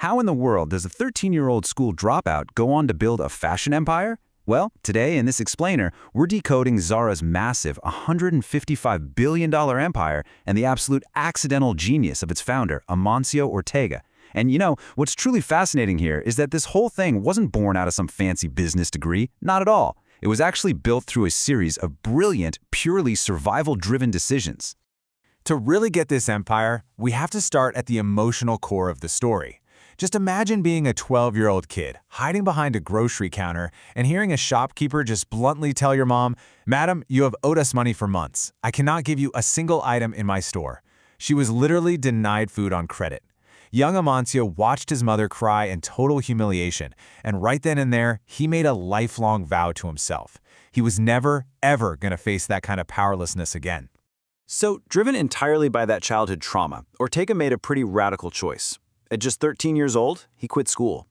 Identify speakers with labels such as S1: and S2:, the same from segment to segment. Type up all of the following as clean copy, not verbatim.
S1: How in the world does a 13-year-old school dropout go on to build a fashion empire? Well, today in this explainer, we're decoding Zara's massive $155 billion empire and the absolute accidental genius of its founder, Amancio Ortega. And you know, what's truly fascinating here is that this whole thing wasn't born out of some fancy business degree, not at all. It was actually built through a series of brilliant, purely survival-driven decisions.
S2: To really get this empire, we have to start at the emotional core of the story. Just imagine being a 12-year-old kid, hiding behind a grocery counter and hearing a shopkeeper just bluntly tell your mom, "Madam, you have owed us money for months. I cannot give you a single item in my store." She was literally denied food on credit. Young Amancio watched his mother cry in total humiliation, and right then and there, he made a lifelong vow to himself. He was never, ever going to face that kind of powerlessness again.
S3: So, driven entirely by that childhood trauma, Ortega made a pretty radical choice. At just 13 years old, he quit school.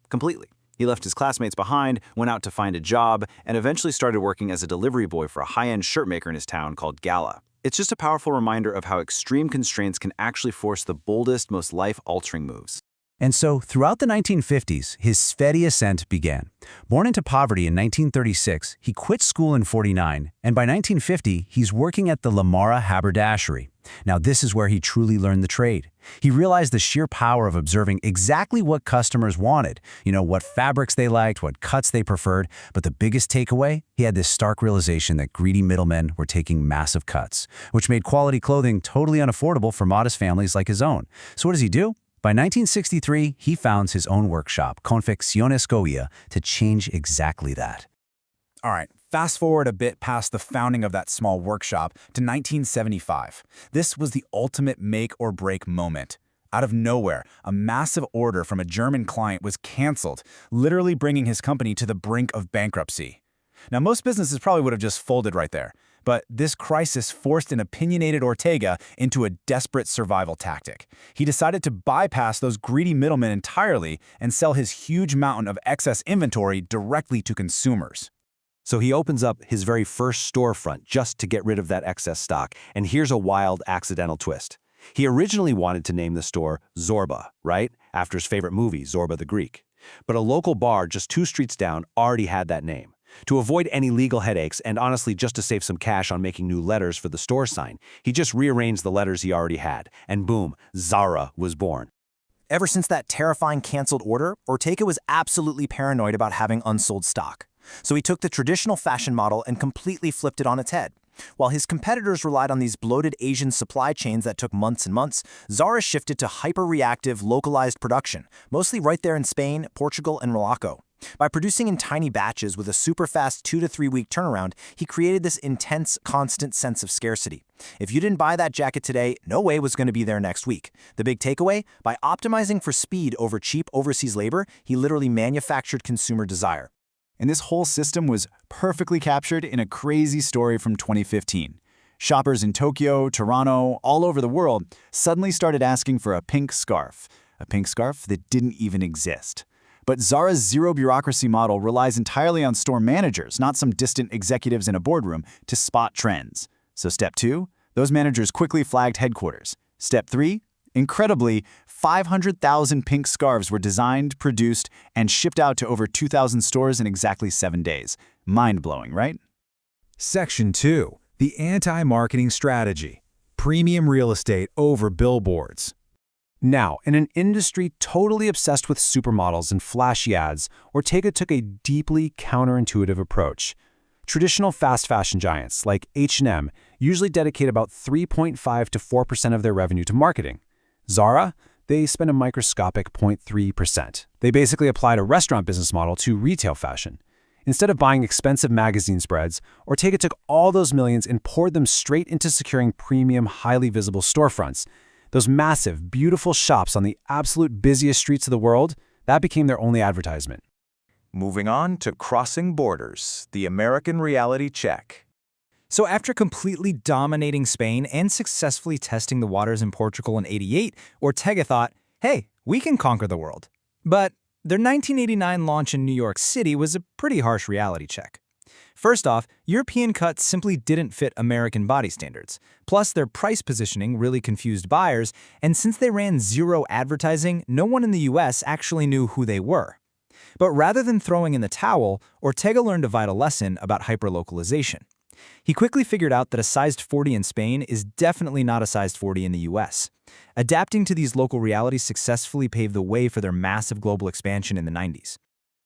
S3: Completely. He left his classmates behind, went out to find a job, and eventually started working as a delivery boy for a high-end shirt maker in his town called Gala. It's just a powerful reminder of how extreme constraints can actually force the boldest, most life-altering moves.
S1: And so, throughout the 1950s, his steady ascent began. Born into poverty in 1936, he quit school in '49, and by 1950, he's working at the Lamara haberdashery. Now, this is where he truly learned the trade. He realized the sheer power of observing exactly what customers wanted, what fabrics they liked, what cuts they preferred, but the biggest takeaway, he had this stark realization that greedy middlemen were taking massive cuts, which made quality clothing totally unaffordable for modest families like his own. So what does he do? By 1963, he founds his own workshop, Confecciones Goya, to change exactly that.
S4: All right, fast forward a bit past the founding of that small workshop to 1975. This was the ultimate make-or-break moment. Out of nowhere, a massive order from a German client was canceled, literally bringing his company to the brink of bankruptcy. Now, most businesses probably would have just folded right there, but this crisis forced an opinionated Ortega into a desperate survival tactic. He decided to bypass those greedy middlemen entirely and sell his huge mountain of excess inventory directly to consumers.
S3: So he opens up his very first storefront just to get rid of that excess stock. And here's a wild accidental twist. He originally wanted to name the store Zorba, right? After his favorite movie, Zorba the Greek. But a local bar just 2 streets down already had that name. To avoid any legal headaches and honestly just to save some cash on making new letters for the store sign, he just rearranged the letters he already had. And boom, Zara was born.
S5: Ever since that terrifying canceled order, Ortega was absolutely paranoid about having unsold stock. So he took the traditional fashion model and completely flipped it on its head. While his competitors relied on these bloated Asian supply chains that took months and months, Zara shifted to hyper-reactive, localized production, mostly right there in Spain, Portugal, and Morocco. By producing in tiny batches with a super-fast 2 to 3 week turnaround, he created this intense, constant sense of scarcity. If you didn't buy that jacket today, no way was going to be there next week. The big takeaway? By optimizing for speed over cheap overseas labor, he literally manufactured consumer desire.
S4: And this whole system was perfectly captured in a crazy story from 2015. Shoppers in Tokyo, Toronto, all over the world suddenly started asking for a pink scarf that didn't even exist. But Zara's zero-bureaucracy model relies entirely on store managers, not some distant executives in a boardroom, to spot trends. So step 2, those managers quickly flagged headquarters. Step 3, incredibly, 500,000 pink scarves were designed, produced, and shipped out to over 2,000 stores in exactly 7 days. Mind-blowing, right?
S2: Section 2. The anti-marketing strategy. Premium real estate over billboards. Now, in an industry totally obsessed with supermodels and flashy ads, Ortega took a deeply counterintuitive approach. Traditional fast fashion giants like H&M usually dedicate about 3.5 to 4% of their revenue to marketing. Zara, they spend a microscopic 0.3%. They basically applied a restaurant business model to retail fashion. Instead of buying expensive magazine spreads, Ortega took all those millions and poured them straight into securing premium, highly visible storefronts. Those massive, beautiful shops on the absolute busiest streets of the world, that became their only advertisement.
S6: Moving on to crossing borders, the American reality check.
S5: So after completely dominating Spain and successfully testing the waters in Portugal in '88, Ortega thought, hey, we can conquer the world. But their 1989 launch in New York City was a pretty harsh reality check.
S2: First off, European cuts simply didn't fit American body standards. Plus, their price positioning really confused buyers, and since they ran zero advertising, no one in the US actually knew who they were. But rather than throwing in the towel, Ortega learned a vital lesson about hyperlocalization. He quickly figured out that a sized 40 in Spain is definitely not a sized 40 in the US. Adapting to these local realities successfully paved the way for their massive global expansion in the 90s.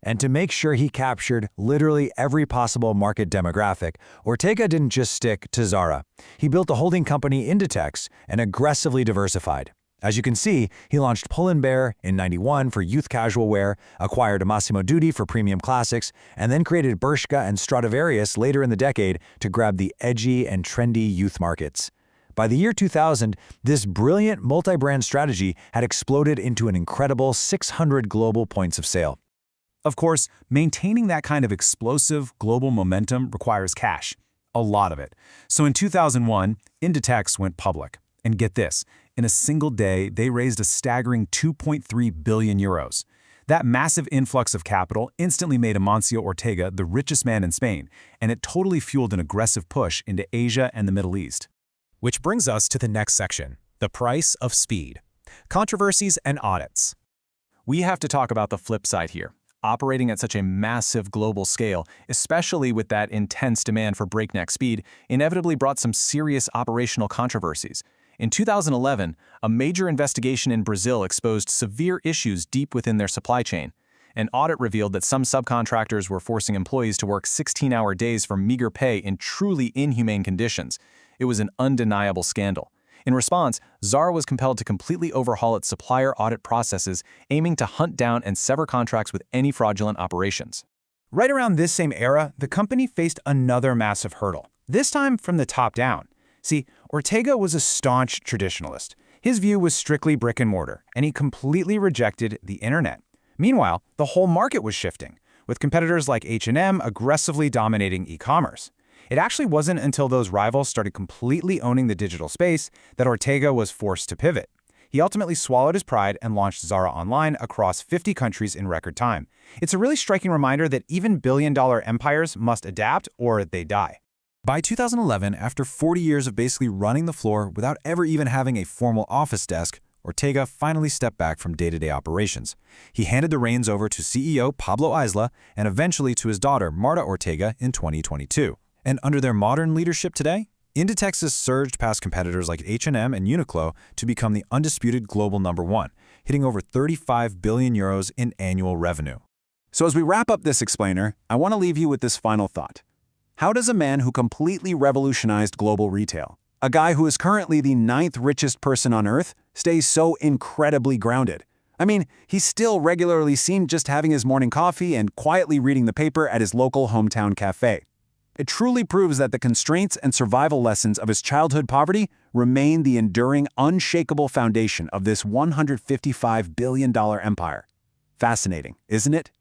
S3: And to make sure he captured literally every possible market demographic, Ortega didn't just stick to Zara. He built a holding company Inditex and aggressively diversified. As you can see, he launched Pull & Bear in '91 for youth casual wear, acquired Massimo Dutti for premium classics, and then created Bershka and Stradivarius later in the decade to grab the edgy and trendy youth markets. By the year 2000, this brilliant multi-brand strategy had exploded into an incredible 600 global points of sale.
S1: Of course, maintaining that kind of explosive global momentum requires cash, a lot of it. So in 2001, Inditex went public. And get this, in a single day, they raised a staggering 2.3 billion euros. That massive influx of capital instantly made Amancio Ortega the richest man in Spain, and it totally fueled an aggressive push into Asia and the Middle East.
S7: Which brings us to the next section, the price of speed. Controversies and audits.
S6: We have to talk about the flip side here. Operating at such a massive global scale, especially with that intense demand for breakneck speed, inevitably brought some serious operational controversies. In 2011, a major investigation in Brazil exposed severe issues deep within their supply chain. An audit revealed that some subcontractors were forcing employees to work 16-hour days for meager pay in truly inhumane conditions. It was an undeniable scandal. In response, Zara was compelled to completely overhaul its supplier audit processes, aiming to hunt down and sever contracts with any fraudulent operations.
S1: Right around this same era, the company faced another massive hurdle, this time from the top down. See, Ortega was a staunch traditionalist. His view was strictly brick and mortar, and he completely rejected the internet. Meanwhile, the whole market was shifting, with competitors like H&M aggressively dominating e-commerce. It actually wasn't until those rivals started completely owning the digital space that Ortega was forced to pivot. He ultimately swallowed his pride and launched Zara online across 50 countries in record time. It's a really striking reminder that even billion-dollar empires must adapt or they die.
S3: By 2011, after 40 years of basically running the floor without ever even having a formal office desk, Ortega finally stepped back from day-to-day operations. He handed the reins over to CEO Pablo Isla and eventually to his daughter Marta Ortega in 2022. And under their modern leadership today, Inditex has surged past competitors like H&M and Uniqlo to become the undisputed global #1, hitting over 35 billion euros in annual revenue.
S4: So as we wrap up this explainer, I want to leave you with this final thought. How does a man who completely revolutionized global retail, a guy who is currently the 9th richest person on Earth, stay so incredibly grounded? I mean, he's still regularly seen just having his morning coffee and quietly reading the paper at his local hometown cafe. It truly proves that the constraints and survival lessons of his childhood poverty remain the enduring, unshakable foundation of this $155 billion empire. Fascinating, isn't it?